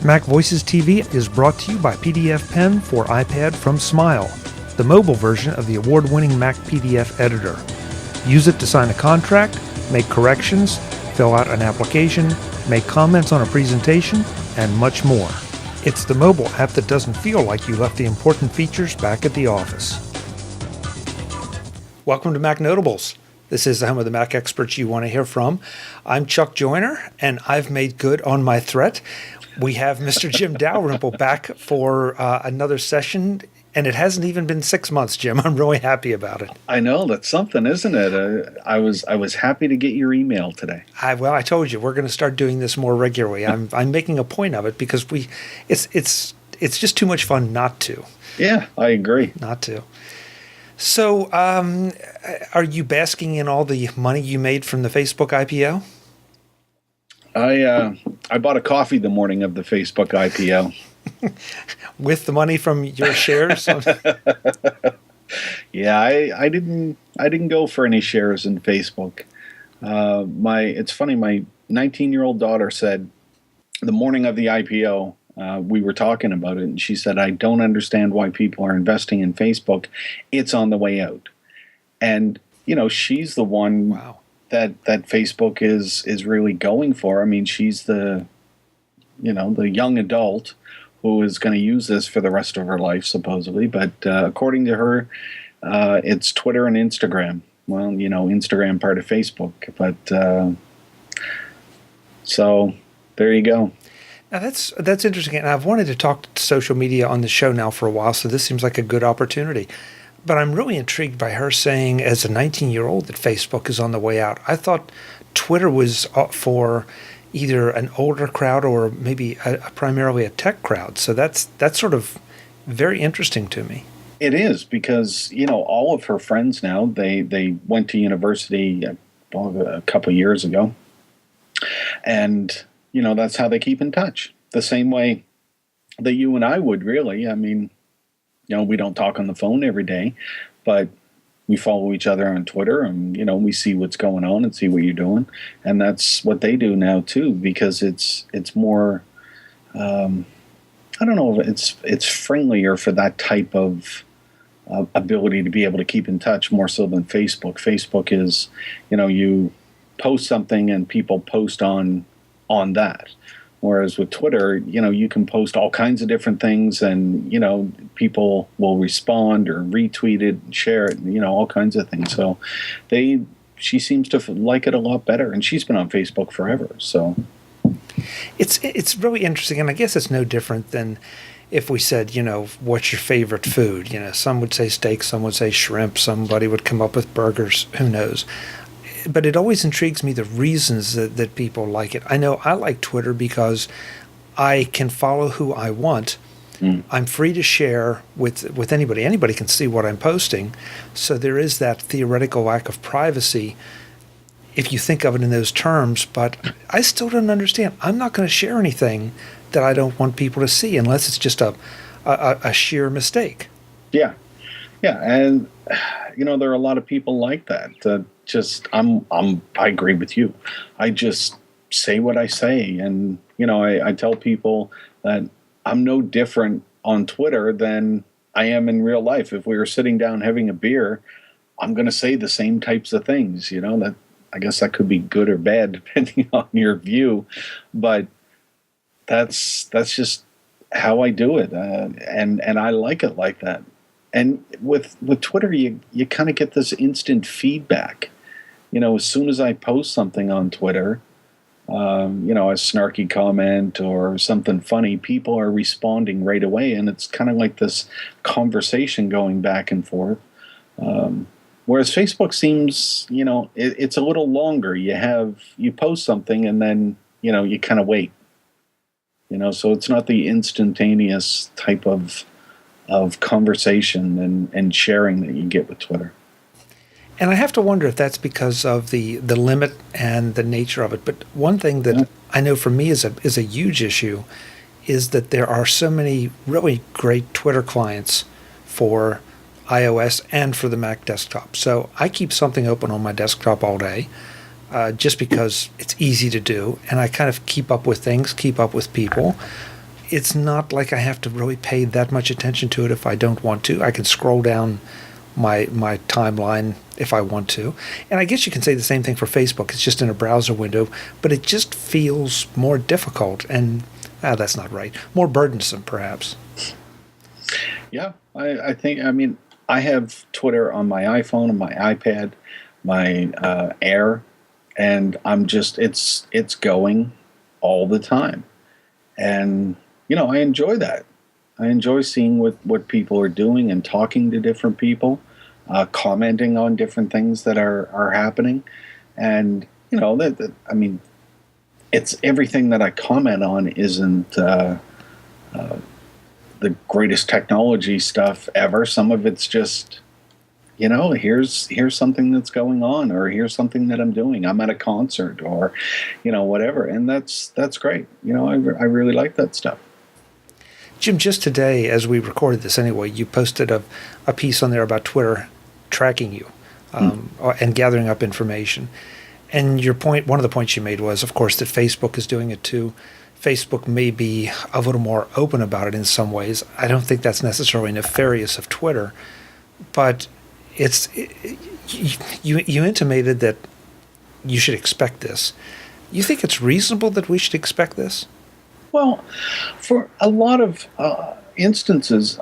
Mac Voices TV is brought to you by PDF Pen for iPad from Smile, the mobile version of the award-winning Mac PDF editor. Use it to sign a contract, make corrections, fill out an application, make comments on a presentation, and much more. It's the mobile app that doesn't feel like you left the important features back at the office. Welcome to MacNotables. This is the home of the Mac experts you want to hear from. I'm Chuck Joyner, and I've made good on my threat. We have Mr. Jim Dalrymple back for another session, and it hasn't even been 6 months, Jim. I'm really happy about it. I know, that's something, isn't it? I was happy to get your email today. I told you we're going to start doing this more regularly. I'm making a point of it because it's just too much fun not to. Yeah, I agree. Not to. So, are you basking in all the money you made from the Facebook IPO? I bought a coffee the morning of the Facebook IPO. With the money from your shares? Yeah, I didn't go for any shares in Facebook. It's funny, my 19-year-old daughter said the morning of the IPO, we were talking about it, and she said, I don't understand why people are investing in Facebook. It's on the way out. And, she's the one that Facebook is really going for. I mean, she's the young adult who is going to use this for the rest of her life, supposedly. But according to her, it's Twitter and Instagram. Well, Instagram part of Facebook. But so there you go. Now that's interesting, and I've wanted to talk social media on the show now for a while, so this seems like a good opportunity. But I'm really intrigued by her saying, as a 19-year-old, that Facebook is on the way out. I thought Twitter was for either an older crowd or maybe primarily a tech crowd. So that's sort of very interesting to me. It is, because all of her friends now, they went to university a couple of years ago, and that's how they keep in touch. The same way that you and I would, really. I mean, we don't talk on the phone every day, but we follow each other on Twitter, and, we see what's going on and see what you're doing. And that's what they do now, too, because it's more, I don't know, it's friendlier for that type of ability to be able to keep in touch more so than Facebook. Facebook is, you post something and people post on that. Whereas with Twitter, you can post all kinds of different things, and, people will respond or retweet it and share it, and, all kinds of things. So she seems to like it a lot better, and she's been on Facebook forever. So it's really interesting, and I guess it's no different than if we said, what's your favorite food? Some would say steak, some would say shrimp, somebody would come up with burgers, who knows? But it always intrigues me the reasons that people like it. I know I like Twitter because I can follow who I want. I'm free to share with anybody. Anybody can see what I'm posting. So there is that theoretical lack of privacy if you think of it in those terms. But I still don't understand. I'm not going to share anything that I don't want people to see unless it's just a sheer mistake. Yeah. Yeah. And, there are a lot of people like that. I agree with you. I just say what I say. And, I tell people that I'm no different on Twitter than I am in real life. If we were sitting down having a beer, I'm going to say the same types of things, that I guess that could be good or bad depending on your view, but that's just how I do it. And I like it like that. And with Twitter, you kind of get this instant feedback. As soon as I post something on Twitter, a snarky comment or something funny, people are responding right away, and it's kind of like this conversation going back and forth. Whereas Facebook seems, it's a little longer. You post something and then, you kind of wait. So it's not the instantaneous type of conversation and sharing that you get with Twitter. And I have to wonder if that's because of the limit and the nature of it. But one thing that I know for me is a huge issue is that there are so many really great Twitter clients for iOS and for the Mac desktop. So I keep something open on my desktop all day. just because it's easy to do, and I kind of keep up with things, keep up with people. it's not like I have to really pay that much attention to it if I don't want to. I can scroll down my timeline if I want to. And I guess you can say the same thing for Facebook. It's just in a browser window, but it just feels more difficult and that's not right. More burdensome, perhaps. Yeah, I think, I mean, I have Twitter on my iPhone and my iPad, my Air, and it's going all the time. And, I enjoy that. I enjoy seeing what people are doing and talking to different people, commenting on different things that are happening. And, I mean, it's everything that I comment on isn't the greatest technology stuff ever. Some of it's just, here's something that's going on, or here's something that I'm doing. I'm at a concert, or, whatever. And that's great. I really like that stuff. Jim, just today, as we recorded this anyway, you posted a piece on there about Twitter tracking you and gathering up information. And one of the points you made was, of course, that Facebook is doing it too. Facebook may be a little more open about it in some ways. I don't think that's necessarily nefarious of Twitter, but you intimated that you should expect this. You think it's reasonable that we should expect this? Well, for a lot of instances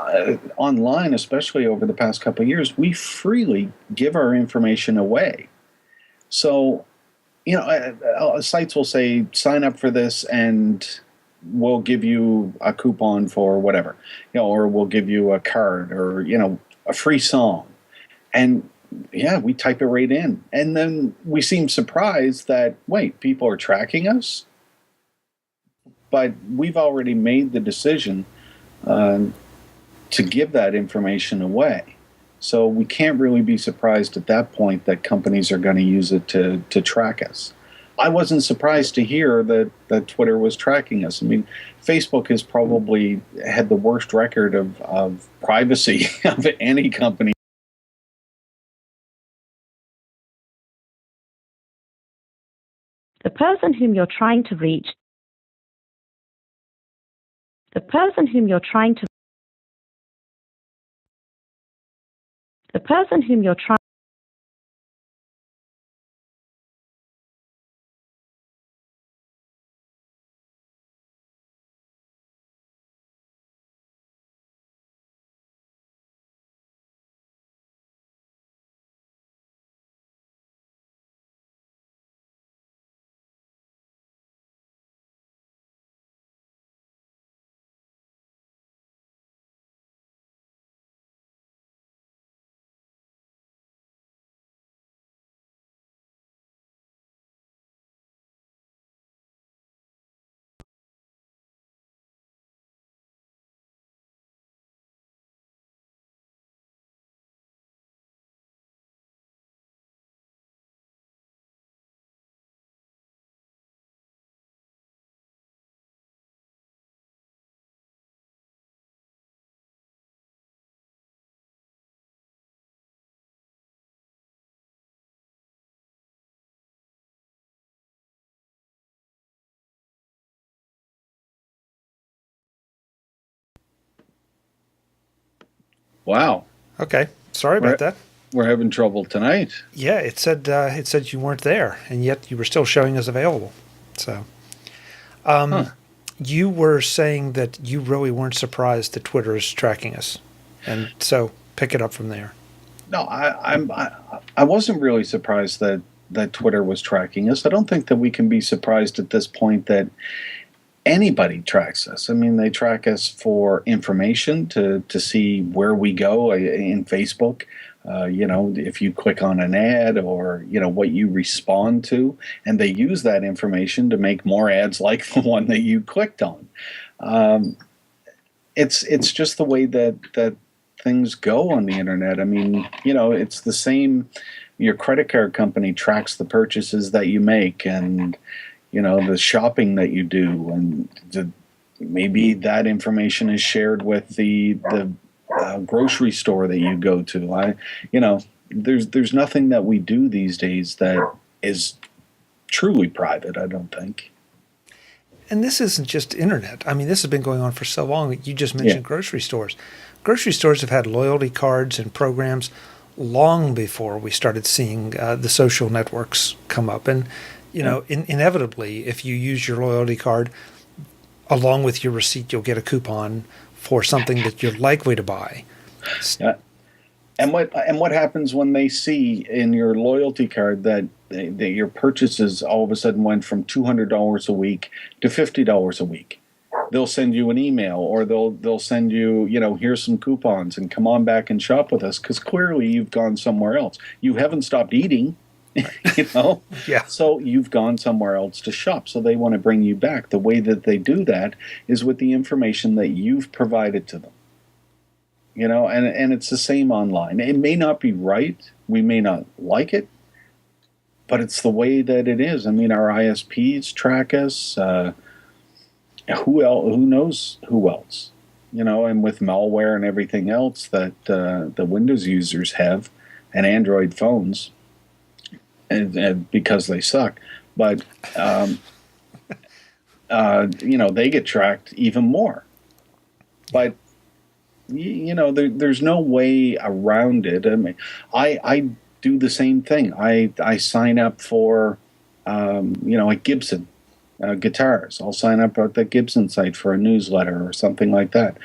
online, especially over the past couple of years, we freely give our information away. So, sites will say, sign up for this and we'll give you a coupon for whatever, or we'll give you a card, or, a free song. And yeah, we type it right in. And then we seem surprised that, wait, people are tracking us? But we've already made the decision to give that information away. So we can't really be surprised at that point that companies are going to use it to track us. I wasn't surprised to hear that Twitter was tracking us. I mean, Facebook has probably had the worst record of privacy of any company. The person whom you're trying to reach. The person whom you're trying to. The person whom you're trying. Wow. Okay, sorry about that. We're having trouble tonight. Yeah, it said you weren't there, and yet you were still showing as available. So, you were saying that you really weren't surprised that Twitter is tracking us, and so pick it up from there. No, I wasn't really surprised that Twitter was tracking us. I don't think that we can be surprised at this point that anybody tracks us. I mean, they track us for information to see where we go in Facebook. If you click on an ad, or, what you respond to, and they use that information to make more ads like the one that you clicked on. It's just the way that things go on the internet. I mean, it's the same. Your credit card company tracks the purchases that you make, and the shopping that you do, and maybe that information is shared with the grocery store that you go to. There's nothing that we do these days that is truly private, I don't think. And this isn't just internet. I mean, this has been going on for so long. You just Yeah. mentioned grocery stores. Grocery stores have had loyalty cards and programs long before we started seeing the social networks come up. And, inevitably, if you use your loyalty card, along with your receipt, you'll get a coupon for something that you're likely to buy. Yeah. And what happens when they see in your loyalty card that your purchases all of a sudden went from $200 a week to $50 a week? They'll send you an email, or they'll send you, here's some coupons and come on back and shop with us, because clearly you've gone somewhere else. You haven't stopped eating, Yeah. So you've gone somewhere else to shop. So they want to bring you back. The way that they do that is with the information that you've provided to them. And it's the same online. It may not be right. We may not like it, but it's the way that it is. I mean, our ISPs track us. Who else? Who knows who else? And with malware and everything else that the Windows users have, and Android phones, and because they suck, but they get tracked even more. But there's no way around it. I mean, I do the same thing. I sign up for, a Gibson guitars. I'll sign up at the Gibson site for a newsletter or something like that.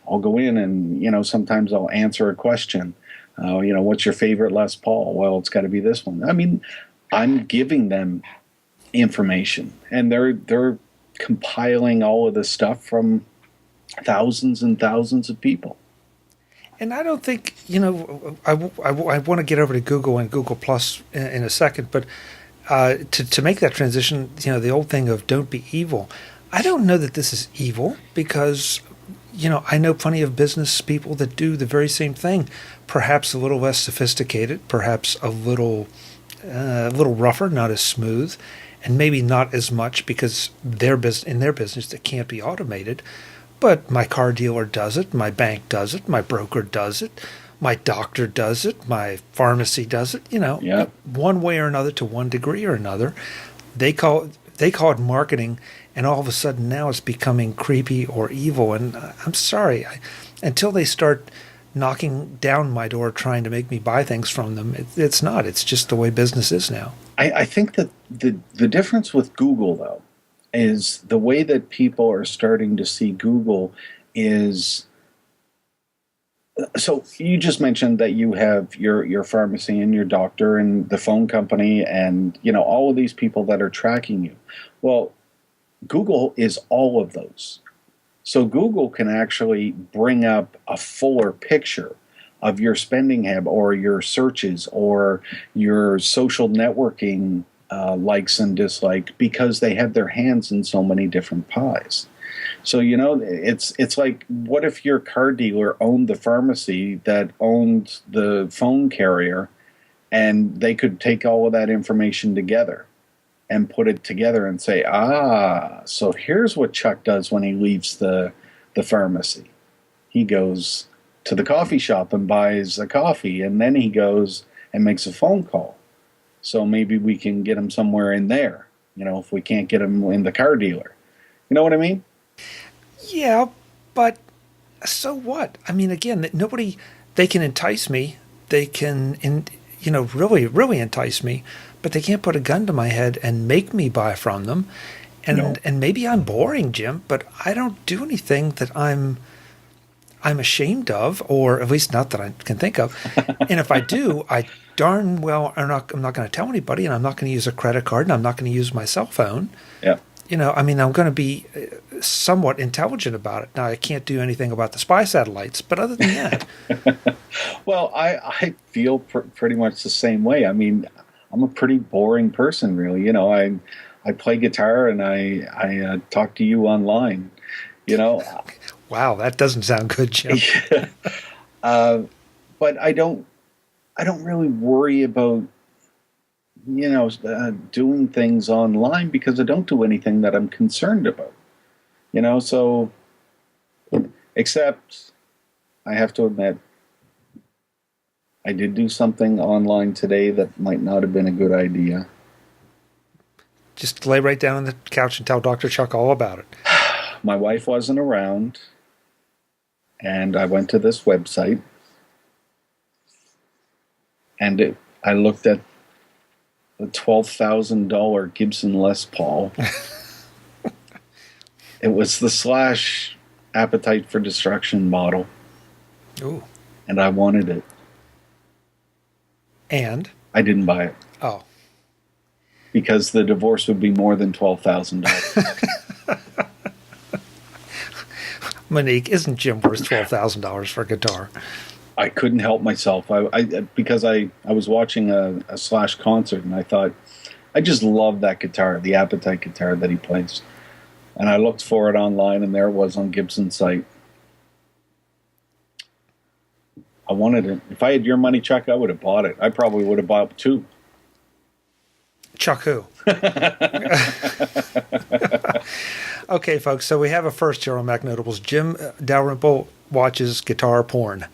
I'll go in and, sometimes I'll answer a question. What's your favorite Les Paul? Well, it's got to be this one. I mean, I'm giving them information, and they're compiling all of this stuff from thousands and thousands of people. And I don't think, I want to get over to Google and Google Plus in a second, but to make that transition, the old thing of don't be evil, I don't know that this is evil, because, I know plenty of business people that do the very same thing, perhaps a little less sophisticated, perhaps a little rougher, not as smooth, and maybe not as much because in their business that can't be automated. But my car dealer does it, my bank does it, my broker does it, my doctor does it, my pharmacy does it, Yep. One way or another, to one degree or another. They call it marketing, and all of a sudden now it's becoming creepy or evil. And I'm sorry, until they start knocking down my door trying to make me buy things from them, it's not. It's just the way business is now. I think that the difference with Google, though, is the way that people are starting to see Google is, so you just mentioned that you have your pharmacy and your doctor and the phone company and, all of these people that are tracking you. Well, Google is all of those. So Google can actually bring up a fuller picture of your spending habit or your searches or your social networking likes and dislikes, because they have their hands in so many different pies. So, it's like, what if your car dealer owned the pharmacy that owned the phone carrier, and they could take all of that information together and put it together and say, so here's what Chuck does when he leaves the pharmacy. He goes to the coffee shop and buys a coffee, and then he goes and makes a phone call. So maybe we can get him somewhere in there, if we can't get him in the car dealer. You know what I mean? Yeah, but so what? I mean, again, they can entice me. They can, really, really entice me, but they can't put a gun to my head and make me buy from them. And maybe I'm boring, Jim, but I don't do anything that I'm ashamed of, or at least not that I can think of. And if I do, I darn well I'm not going to tell anybody, and I'm not going to use a credit card, and I'm not going to use my cell phone. Yeah. I'm going to be somewhat intelligent about it. Now, I can't do anything about the spy satellites, but other than that. Well, I feel pretty much the same way. I mean, I'm a pretty boring person, really. I play guitar and I talk to you online. Wow, that doesn't sound good, Jim. But I don't really worry about doing things online, because I don't do anything that I'm concerned about. So, except I have to admit, I did do something online today that might not have been a good idea. Just lay right down on the couch and tell Dr. Chuck all about it. My wife wasn't around, and I went to this website, and I looked at the $12,000 Gibson Les Paul. It was the Slash Appetite for Destruction model. Ooh. And I wanted it. And? I didn't buy it. Oh. Because the divorce would be more than $12,000. Monique, isn't Jim worth $12,000 for a guitar? I couldn't help myself. Because I was watching a Slash concert, and I thought, I just love that guitar, the Appetite guitar that he plays. And I looked for it online, and there it was on Gibson's site. I wanted it. If I had your money, Chuck, I would have bought it. I probably would have bought two. Chuck who? Okay, folks, so we have a first here on MacNotables. Jim Dalrymple watches guitar porn.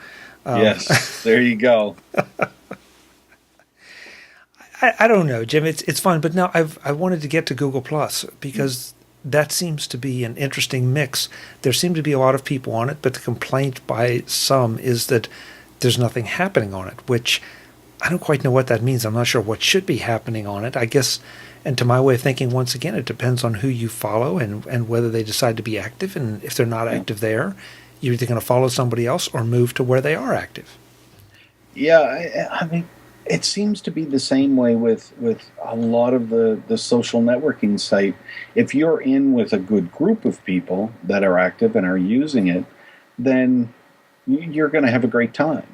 Yes, there you go. I don't know, Jim. It's fun, but now I wanted to get to Google Plus because that seems to be an interesting mix. There seem to be a lot of people on it, but the complaint by some is that there's nothing happening on it, which I don't quite know what that means. I'm not sure what should be happening on it. I guess, and to my way of thinking, once again, it depends on who you follow and whether they decide to be active. And if they're not active there, you're either going to follow somebody else or move to where they are active. Yeah, I mean, it seems to be the same way with a lot of the social networking site. If you're in with a good group of people that are active and are using it, then you're going to have a great time.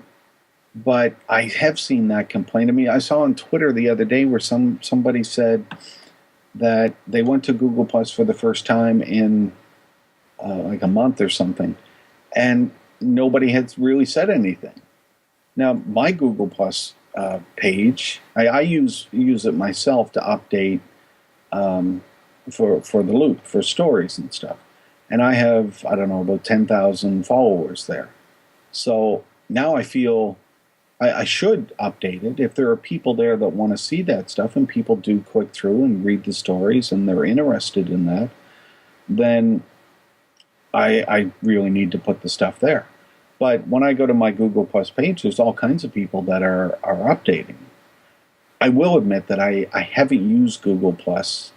But I have seen that complaint. I mean, I saw on Twitter the other day where somebody said that they went to Google Plus for the first time in like a month or something, and nobody had really said anything. Now, my Google Plus page, I use it myself to update for the loop, for stories and stuff. And I have, I don't know, about 10,000 followers there. So now I feel I should update it. If there are people there that want to see that stuff, and people do click through and read the stories and they're interested in that, then I really need to put the stuff there. But when I go to my Google Plus page, there's all kinds of people that are updating. I will admit that I haven't used Google Plus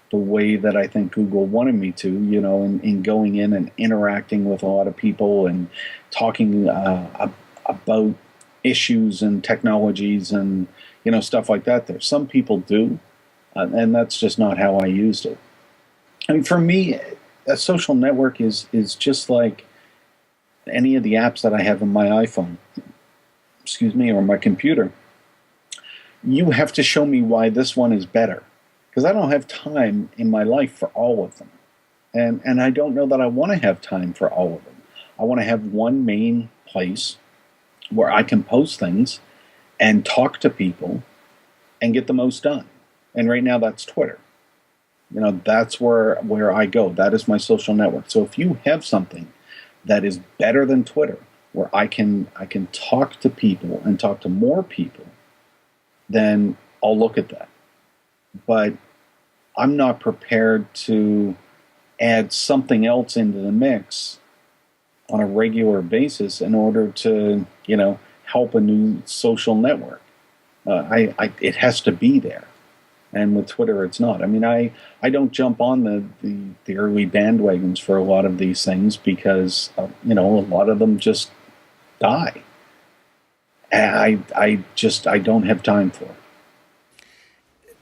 the way that I think Google wanted me to, in going in and interacting with a lot of people and talking about issues and technologies and, stuff like that there. Some people do, and that's just not how I used it. I mean, for me, a social network is just like any of the apps that I have on my iPhone, or my computer. You have to show me why this one is better, because I don't have time in my life for all of them. And I don't know that I want to have time for all of them. I want to have one main place where I can post things and talk to people and get the most done. And right now that's Twitter. That's where I go. That is my social network. So if you have something that is better than Twitter, where I can talk to people and talk to more people, then I'll look at that. But I'm not prepared to add something else into the mix on a regular basis in order to, help a new social network. It has to be there. And with Twitter, it's not. I mean, I don't jump on the early bandwagons for a lot of these things because, a lot of them just die. And I don't have time for it.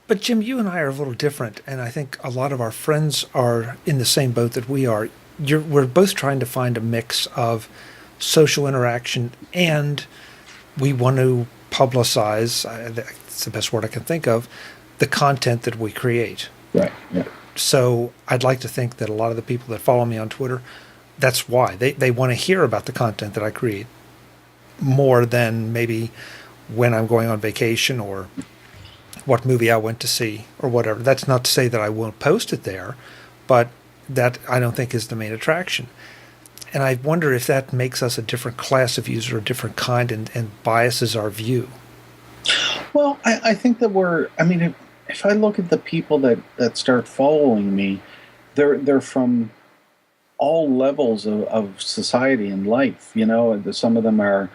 But Jim, you and I are a little different, and I think a lot of our friends are in the same boat that we are. We're both trying to find a mix of social interaction, and we want to publicize, that's the best word I can think of, the content that we create. Right, yeah. So I'd like to think that a lot of the people that follow me on Twitter, that's why. They want to hear about the content that I create more than maybe when I'm going on vacation or what movie I went to see or whatever. That's not to say that I won't post it there, but that I don't think is the main attraction. And I wonder if that makes us a different class of user, a different kind, and biases our view. Well, I think that if I look at the people that start following me, they're from all levels of society and life. Some of them are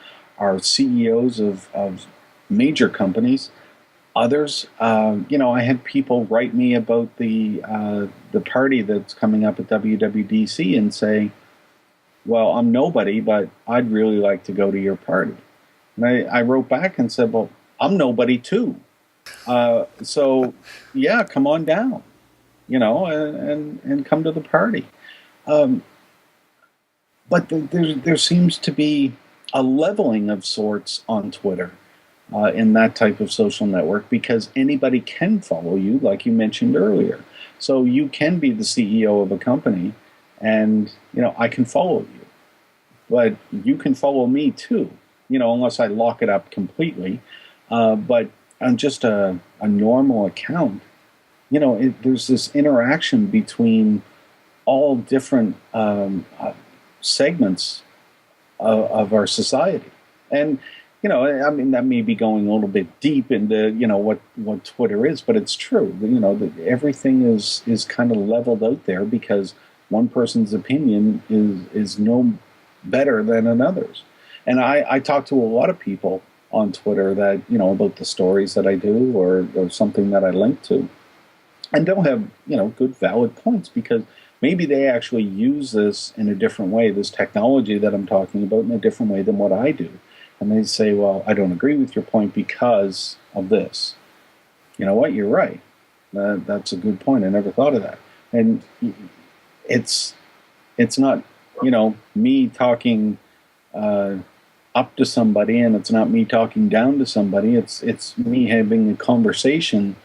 CEOs of major companies. Others, I had people write me about the party that's coming up at WWDC and say, "Well, I'm nobody, but I'd really like to go to your party." And I wrote back and said, "Well, I'm nobody too. So yeah, come on down, and come to the party." Um, but there seems to be a leveling of sorts on Twitter, in that type of social network, because anybody can follow you, like you mentioned earlier. So you can be the CEO of a company, and I can follow you, but you can follow me too. Unless I lock it up completely. But on just a normal account, there's this interaction between all different segments of our society. And, I mean, that may be going a little bit deep into, what Twitter is, but it's true. That everything is kind of leveled out there because one person's opinion is no better than another's. And I talk to a lot of people on Twitter that, about the stories that I do or something that I link to, and don't have, good valid points, because maybe they actually use this in a different way, this technology that I'm talking about, in a different way than what I do. And they say, "Well, I don't agree with your point because of this." You know what? You're right. That's a good point. I never thought of that. And it's not, me talking up to somebody, and it's not me talking down to somebody. It's me having a conversation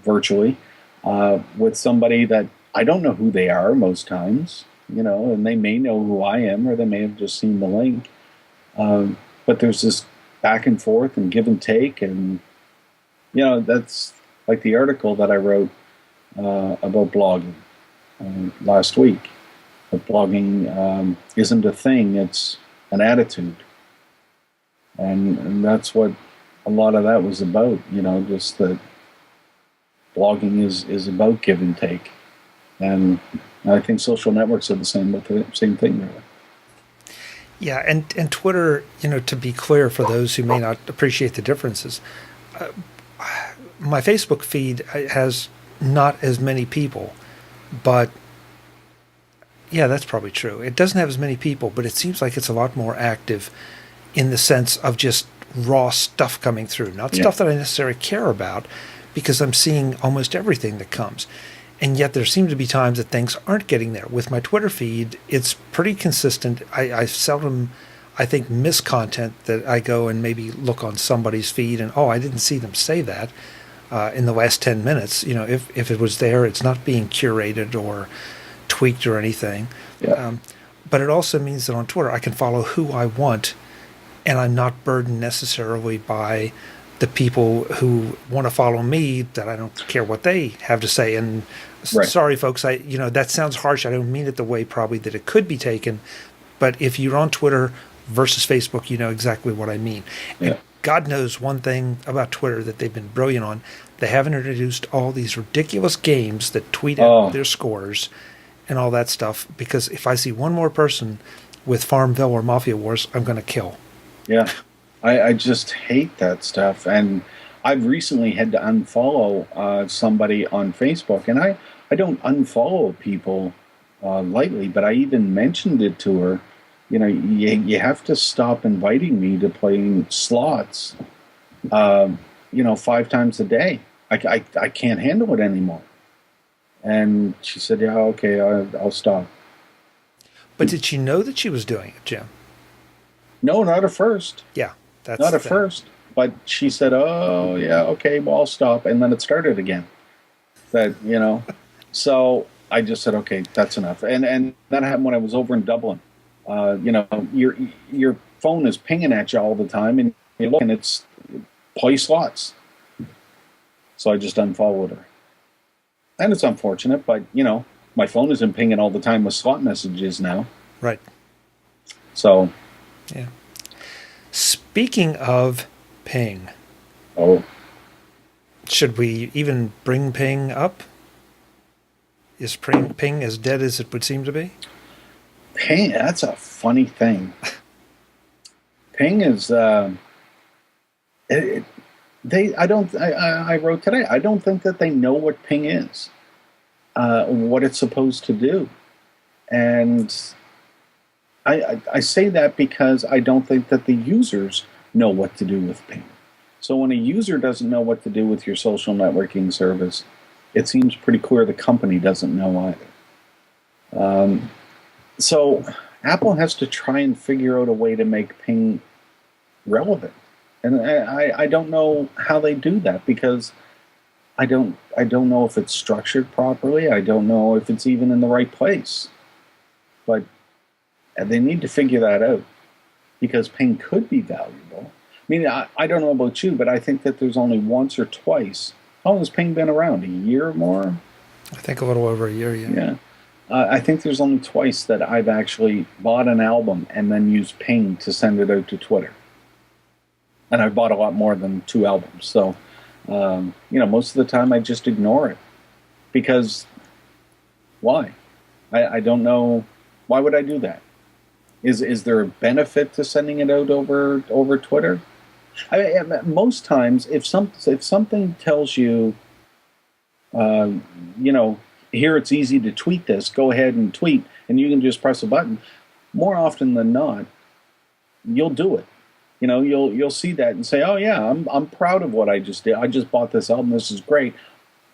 virtually with somebody that I don't know who they are most times, and they may know who I am, or they may have just seen the link. But there's this back and forth and give and take, and that's like the article that I wrote about blogging last week. That blogging isn't a thing; it's an attitude, and that's what a lot of that was about. Just that blogging is about give and take, and I think social networks are the same thing, really. Yeah, and Twitter, to be clear for those who may not appreciate the differences, my Facebook feed has not as many people, but yeah, that's probably true. It doesn't have as many people, but it seems like it's a lot more active in the sense of just raw stuff coming through, not stuff that I necessarily care about, because I'm seeing almost everything that comes. And yet there seem to be times that things aren't getting there. With my Twitter feed, it's pretty consistent. I seldom, I think, miss content that I go and maybe look on somebody's feed and, I didn't see them say that in the last 10 minutes. If it was there, it's not being curated or tweaked or anything. Yeah. But it also means that on Twitter, I can follow who I want, and I'm not burdened necessarily by the people who want to follow me, that I don't care what they have to say. And Right. Sorry, folks, that sounds harsh. I don't mean it the way probably that it could be taken. But if you're on Twitter versus Facebook, you know exactly what I mean. Yeah. And God knows one thing about Twitter that they've been brilliant on. They haven't introduced all these ridiculous games that tweet out their scores and all that stuff. Because if I see one more person with Farmville or Mafia Wars, I'm going to kill. Yeah. I just hate that stuff. And I've recently had to unfollow somebody on Facebook. And I don't unfollow people lightly, but I even mentioned it to her. You have to stop inviting me to playing slots, 5 times a day. I can't handle it anymore. And she said, "Yeah, okay, I'll stop." But did she know that she was doing it, Jim? No, not at first. Yeah. That's not at first. But she said, "Oh, yeah, okay, well, I'll stop." And then it started again. So I just said, "Okay, that's enough." And that happened when I was over in Dublin. Your phone is pinging at you all the time, and you look, and it's play slots. So I just unfollowed her. And it's unfortunate, but, my phone isn't pinging all the time with slot messages now. Right. So. Yeah. Speaking of ping. Oh. Should we even bring Ping up? Is Ping as dead as it would seem to be? Ping, that's a funny thing. Ping is, I wrote today, I don't think that they know what Ping is, what it's supposed to do. And I say that because I don't think that the users know what to do with Ping. So when a user doesn't know what to do with your social networking service, it seems pretty clear the company doesn't know either. So Apple has to try and figure out a way to make Ping relevant. And I don't know how they do that, because I don't know if it's structured properly. I don't know if it's even in the right place. But they need to figure that out, because Ping could be valuable. I mean, I don't know about you, but I think that there's only once or twice. How long has Ping been around? A year or more? I think a little over a year, yeah. Yeah. I think there's only twice that I've actually bought an album and then used Ping to send it out to Twitter. And I've bought a lot more than 2 albums. So, most of the time I just ignore it. Because why? I don't know. Why would I do that? Is there a benefit to sending it out over Twitter? Most times, if something tells you, here it's easy to tweet this, go ahead and tweet, and you can just press a button, more often than not, you'll do it. You'll see that and say, oh yeah, I'm proud of what I just did. I just bought this album. This is great.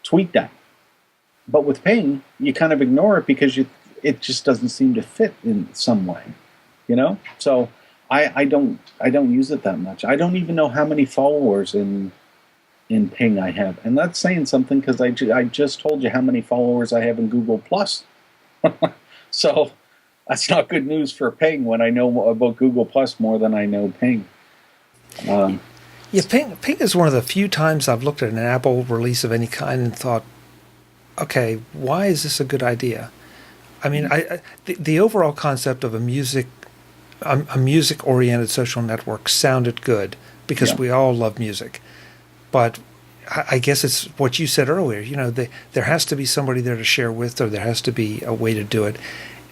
Tweet that. But with Ping, you kind of ignore it because it just doesn't seem to fit in some way. So I don't use it that much. I don't even know how many followers in Ping I have, and that's saying something, because I just told you how many followers I have in Google Plus. So that's not good news for Ping when I know about Google Plus more than I know Ping. Yeah, Ping is one of the few times I've looked at an Apple release of any kind and thought, okay, why is this a good idea? I mean, the overall concept of a music-oriented social network sounded good, because we all love music. But I guess it's what you said earlier. There has to be somebody there to share with, or there has to be a way to do it.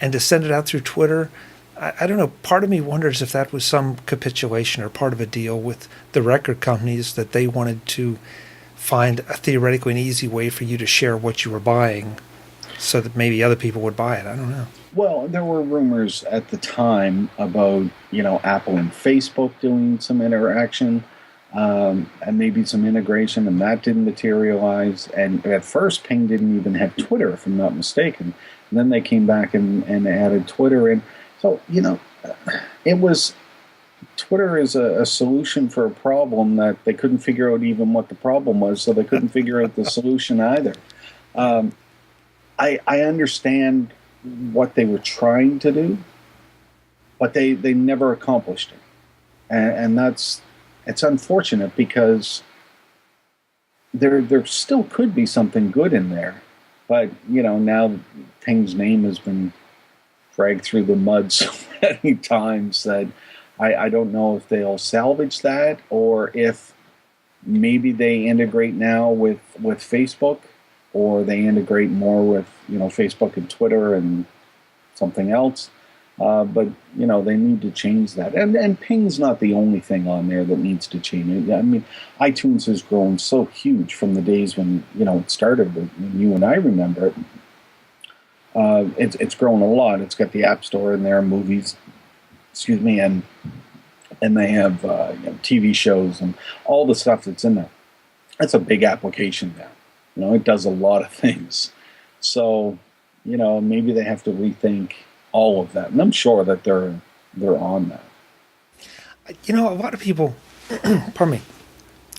And to send it out through Twitter, I don't know. Part of me wonders if that was some capitulation or part of a deal with the record companies, that they wanted to find theoretically an easy way for you to share what you were buying, so that maybe other people would buy it. I don't know. Well, there were rumors at the time about, Apple and Facebook doing some interaction, and maybe some integration, and that didn't materialize. And at first, Ping didn't even have Twitter, if I'm not mistaken. And then they came back and added Twitter in. So, Twitter is a solution for a problem that they couldn't figure out even what the problem was, so they couldn't figure out the solution either. I understand what they were trying to do, but they never accomplished it. And it's unfortunate, because there still could be something good in there. But, now Ping's name has been dragged through the mud so many times that I don't know if they'll salvage that, or if maybe they integrate now with Facebook, or they integrate more with, Facebook and Twitter and something else. But, they need to change that. And Ping's not the only thing on there that needs to change. I mean, iTunes has grown so huge from the days when, it started, when you and I remember it. It's grown a lot. It's got the App Store in there, movies, and they have TV shows and all the stuff that's in there. That's a big application now. It does a lot of things. So, maybe they have to rethink all of that. And I'm sure that they're on that. A lot of people, pardon me,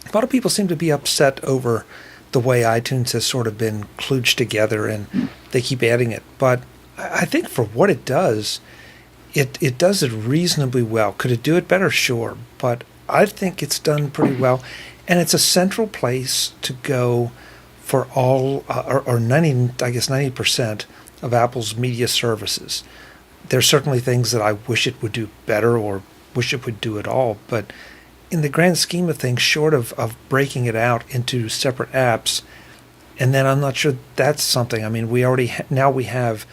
a lot of people seem to be upset over the way iTunes has sort of been kludged together, and they keep adding it. But I think for what it does, it does it reasonably well. Could it do it better? Sure. But I think it's done pretty well. And it's a central place to go for all, or 90% of Apple's media services. There's certainly things that I wish it would do better, or wish it would do it all, but in the grand scheme of things, short of breaking it out into separate apps, and then I'm not sure that's something. I mean, we already now we have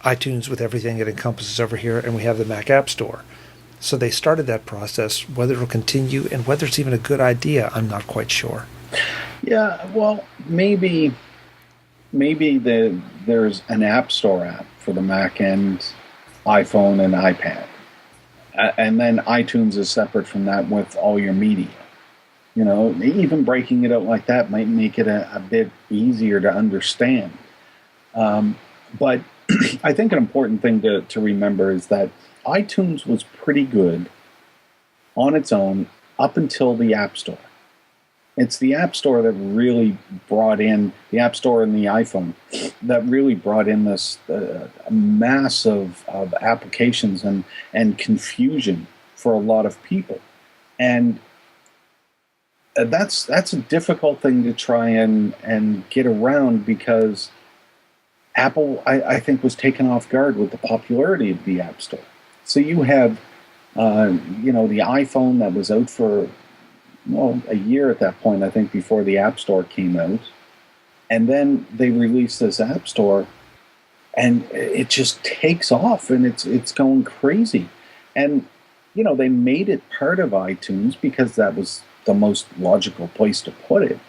iTunes with everything it encompasses over here, and we have the Mac App Store. So they started that process. Whether it'll continue and whether it's even a good idea, I'm not quite sure. Yeah, well, maybe there's an App Store app for the Mac and iPhone and iPad. And then iTunes is separate from that with all your media. You know, even breaking it out like that might make it a bit easier to understand. But I think an important thing to remember is that iTunes was pretty good on its own up until the App Store. It's the App Store that really brought in, the App Store and the iPhone, that really brought in this mass of applications and confusion for a lot of people. And that's a difficult thing to try and get around, because Apple, I think, was taken off guard with the popularity of the App Store. So you have, the iPhone that was out for, a year at that point, I think, before the App Store came out. And then they released this App Store, and it just takes off, and it's going crazy. And, they made it part of iTunes because that was the most logical place to put it.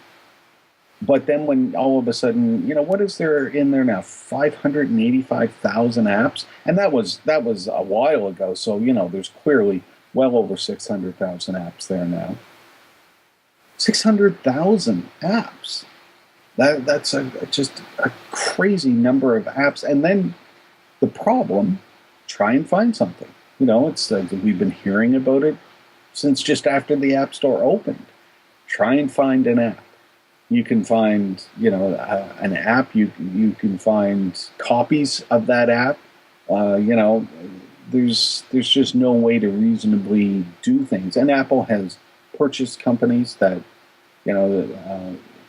But then when all of a sudden, what is there in there now? 585,000 apps? And that was a while ago. So, there's clearly well over 600,000 apps there now. 600,000 apps. That's just a crazy number of apps. And then the problem, try and find something. It's we've been hearing about it since just after the App Store opened. Try and find an app. You can find, an app. You can find copies of that app. There's just no way to reasonably do things. And Apple has purchased companies that,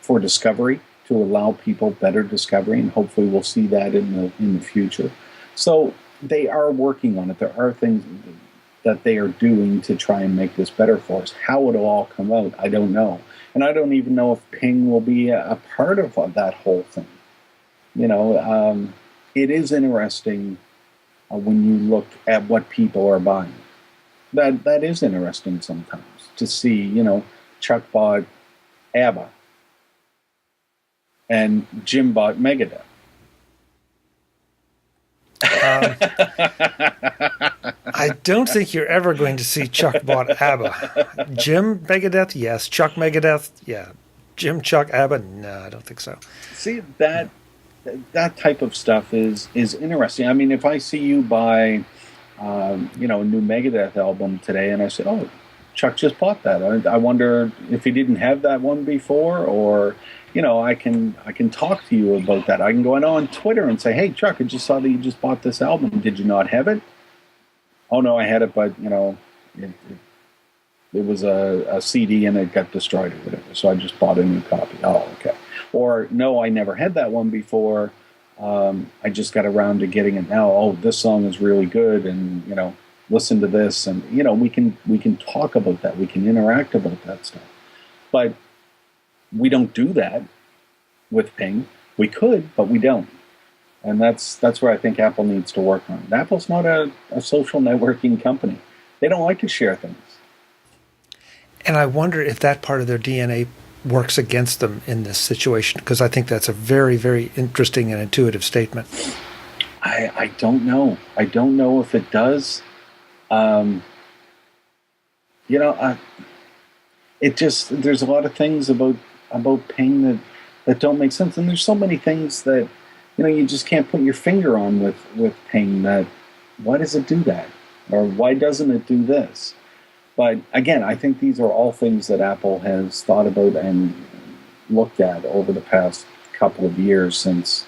for discovery, to allow people better discovery, and hopefully we'll see that in the future. So they are working on it. There are things that they are doing to try and make this better for us. How it'll all come out, I don't know. And I don't even know if Ping will be a part of that whole thing. It is interesting when you look at what people are buying. That is interesting sometimes to see, Chuck bought ABBA and Jim bought Megadeth. I don't think you're ever going to see Chuck bought ABBA. Jim Megadeth, yes. Chuck Megadeth, yeah. Jim, Chuck, ABBA, no, I don't think so. See, that type of stuff is interesting. I mean, if I see you buy, a new Megadeth album today, and I say, oh, Chuck just bought that. I wonder if he didn't have that one before, or I can talk to you about that. I can go on Twitter and say, hey, Chuck, I just saw that you just bought this album. Did you not have it? Oh, no, I had it, but, it was a CD and it got destroyed or whatever, so I just bought a new copy. Oh, okay. Or, no, I never had that one before. I just got around to getting it now. Oh, this song is really good, and, listen to this. And, we can talk about that. We can interact about that stuff. But we don't do that with Ping. We could, but we don't. And that's where I think Apple needs to work on. Apple's not a social networking company. They don't like to share things. And I wonder if that part of their DNA works against them in this situation, because I think that's a very, very interesting and intuitive statement. I don't know. I don't know if it does. It just, there's a lot of things about Ping that don't make sense. And there's so many things that, you just can't put your finger on with Ping. That, why does it do that? Or why doesn't it do this? But again, I think these are all things that Apple has thought about and looked at over the past couple of years since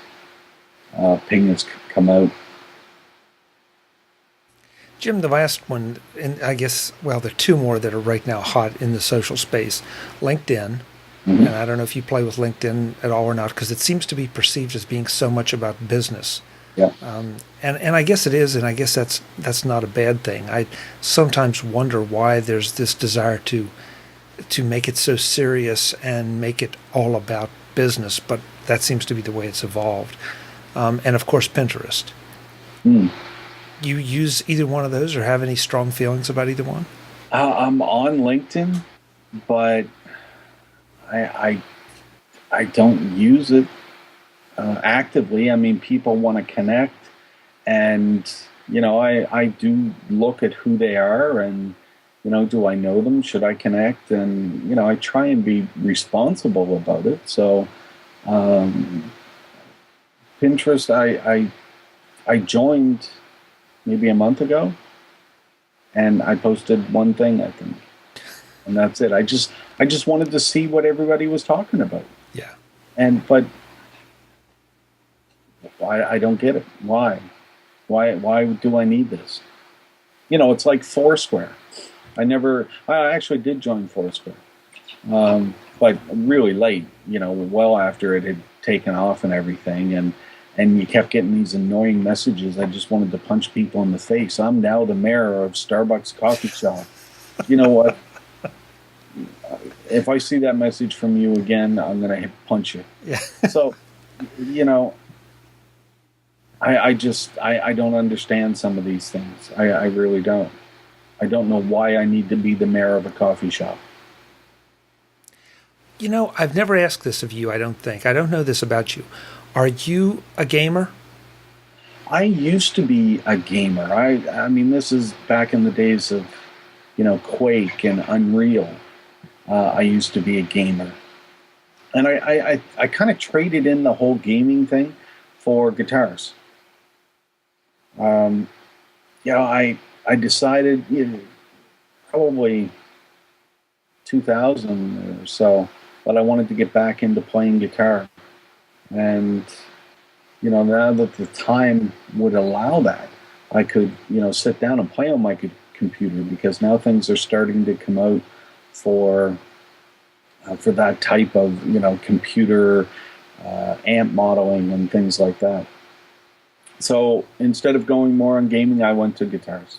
Ping has come out. Jim, the last one, and I guess, well, there are two more that are right now hot in the social space. LinkedIn. Mm-hmm. And I don't know if you play with LinkedIn at all or not, because it seems to be perceived as being so much about business. Yeah. And I guess it is, and I guess that's not a bad thing. I sometimes wonder why there's this desire to make it so serious and make it all about business, but that seems to be the way it's evolved. And of course, Pinterest. Mm. You use either one of those, or have any strong feelings about either one? I'm on LinkedIn, but I don't use it actively. I mean, people want to connect, and I do look at who they are, and do I know them? Should I connect? And I try and be responsible about it. So Pinterest, I joined maybe a month ago, and I posted one thing, I think, and that's it. I just wanted to see what everybody was talking about. Yeah. But I don't get it. Why do I need this? It's like Foursquare. I actually did join Foursquare, but really late, well after it had taken off and everything, and you kept getting these annoying messages. I just wanted to punch people in the face. I'm now the mayor of Starbucks Coffee Shop. You know what? If I see that message from you again, I'm going to punch you. Yeah. So, I don't understand some of these things. I really don't. I don't know why I need to be the mayor of a coffee shop. I've never asked this of you, I don't think. I don't know this about you. Are you a gamer? I used to be a gamer. I mean, this is back in the days of, Quake and Unreal. I used to be a gamer. And I kind of traded in the whole gaming thing for guitars. I decided, probably 2000 or so, that I wanted to get back into playing guitar. And, now that the time would allow that, I could, sit down and play on my computer, because now things are starting to come out for that type of, computer amp modeling and things like that. So instead of going more on gaming, I went to guitars.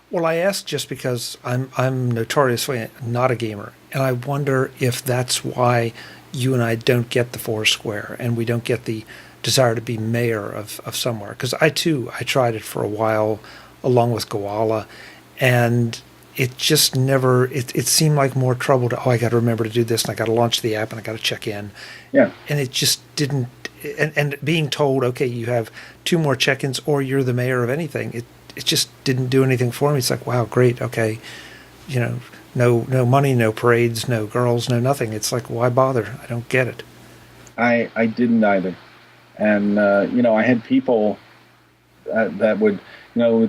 Well, I ask just because I'm notoriously not a gamer, and I wonder if that's why you and I don't get the Foursquare, and we don't get the desire to be mayor of somewhere. Because I tried it for a while along with Goala, and it just never, it seemed like more trouble I got to remember to do this, and I got to launch the app, and I got to check in. Yeah. And it just didn't, and being told, okay, you have 2 more check-ins or you're the mayor of anything, it just didn't do anything for me. It's like, wow, great, okay, no money, no parades, no girls, no nothing. It's like, why bother? I don't get it. I didn't either. And, I had people that would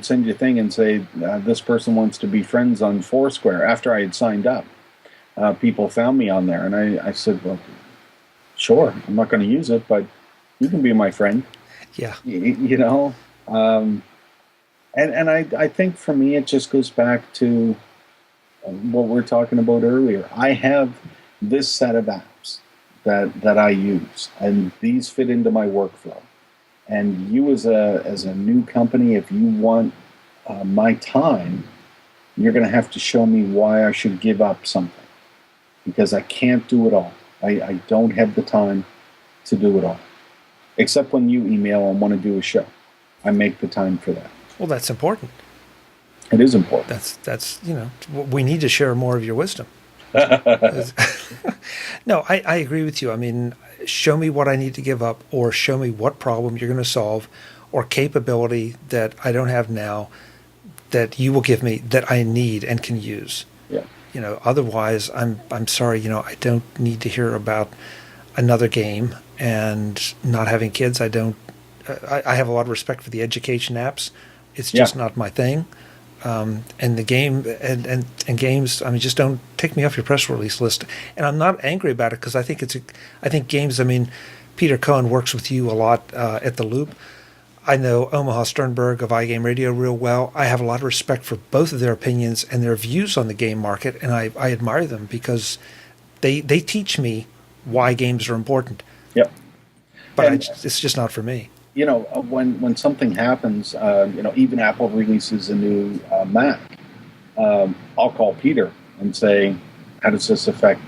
send you a thing and say, this person wants to be friends on Foursquare after I had signed up. People found me on there, and I said, well, sure, I'm not going to use it, but you can be my friend. Yeah. And I think for me, it just goes back to what we were talking about earlier. I have this set of apps that I use, and these fit into my workflow. And you as a new company, if you want my time, you're going to have to show me why I should give up something, because I can't do it all. I don't have the time to do it all, except when you email and want to do a show. I make the time for that. Well, that's important. It is important. That's we need to share more of your wisdom. No, I agree with you. I mean, show me what I need to give up, or show me what problem you're going to solve, or capability that I don't have now that you will give me that I need and can use. Yeah. Otherwise, I'm sorry. I don't need to hear about another game. And not having kids, I don't. I have a lot of respect for the education apps. It's just not my thing. And the game and games, I mean, just don't take me off your press release list. And I'm not angry about it, because I think games. I mean, Peter Cohen works with you a lot at the Loop. I know Omaha Sternberg of iGame Radio real well. I have a lot of respect for both of their opinions and their views on the game market, and I admire them because they teach me why games are important. Yep. But it's just not for me. when something happens, even Apple releases a new Mac, I'll call Peter and say, how does this affect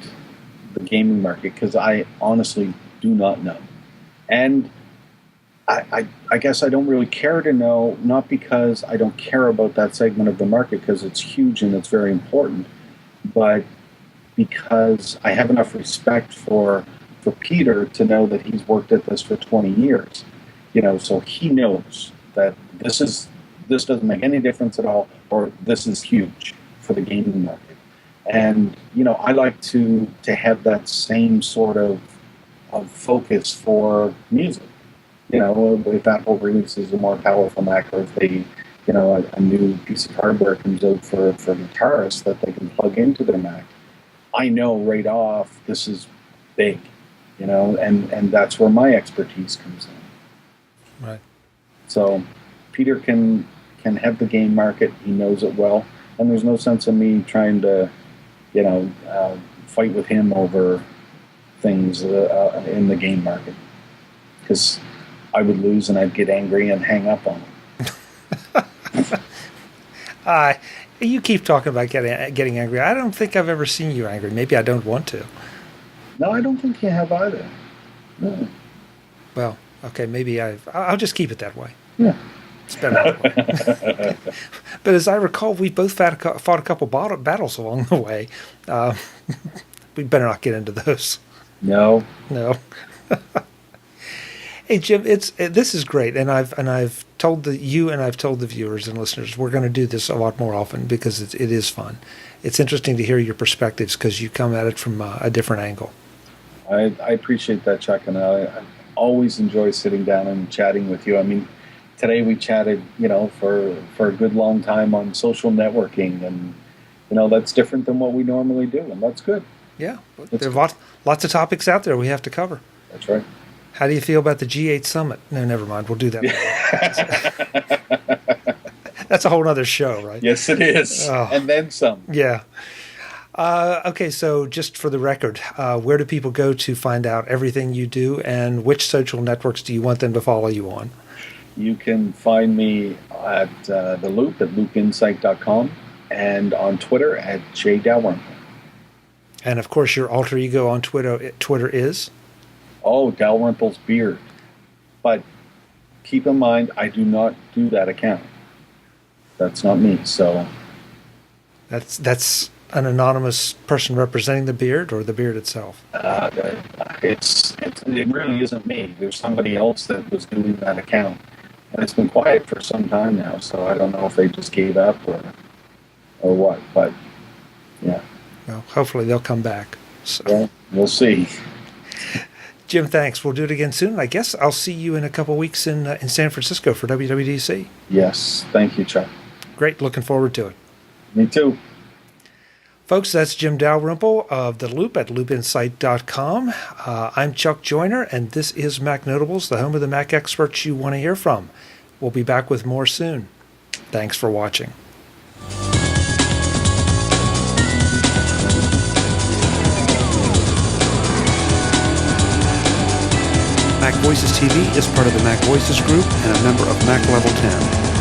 the gaming market? Because I honestly do not know. And I guess I don't really care to know, not because I don't care about that segment of the market, because it's huge and it's very important, but because I have enough respect for Peter to know that he's worked at this for 20 years. So he knows that this doesn't make any difference at all, or this is huge for the gaming market. And I like to have that same sort of focus for music. If Apple releases a more powerful Mac, or if they, a new piece of hardware comes out for guitarists that they can plug into their Mac, I know right off this is big, and that's where my expertise comes in. Right. So Peter can have the game market. He knows it well, and there's no sense in me trying to, fight with him over things in the game market, because I would lose and I'd get angry and hang up on him. You keep talking about getting angry. I don't think I've ever seen you angry. Maybe I don't want to. No, I don't think you have either. No. Well, okay, maybe I'll just keep it that way. Yeah. It's better that way. But as I recall, we both fought a couple battles along the way. We better not get into those. No. Hey Jim, this is great, and I've told you and I've told the viewers and listeners we're going to do this a lot more often because it is fun. It's interesting to hear your perspectives because you come at it from a different angle. I appreciate that, Chuck, and I always enjoy sitting down and chatting with you. I mean, today we chatted, for a good long time on social networking, and that's different than what we normally do, and that's good. Yeah, there are lots of topics out there we have to cover. That's right. How do you feel about the G8 summit? No, never mind. We'll do that. That's a whole other show, right? Yes, it is. Oh. And then some. Yeah. Okay, so just for the record, where do people go to find out everything you do, and which social networks do you want them to follow you on? You can find me at The Loop at loopinsight.com, and on Twitter at @Dalrymple. And of course, your alter ego on Twitter is? Oh, Dalrymple's beard. But keep in mind, I do not do that account. That's not me. So that's an anonymous person representing the beard, or the beard itself? It really isn't me. There's somebody else that was doing that account, and it's been quiet for some time now. So I don't know if they just gave up or what. But yeah. Well, hopefully they'll come back. So. Well, we'll see. Jim, thanks. We'll do it again soon. I guess I'll see you in a couple of weeks in San Francisco for WWDC. Yes. Thank you, Chuck. Great. Looking forward to it. Me too. Folks, that's Jim Dalrymple of The Loop at loopinsight.com. I'm Chuck Joyner, and this is MacNotables, the home of the Mac experts you want to hear from. We'll be back with more soon. Thanks for watching. Mac Voices TV is part of the Mac Voices Group and a member of Mac Level 10.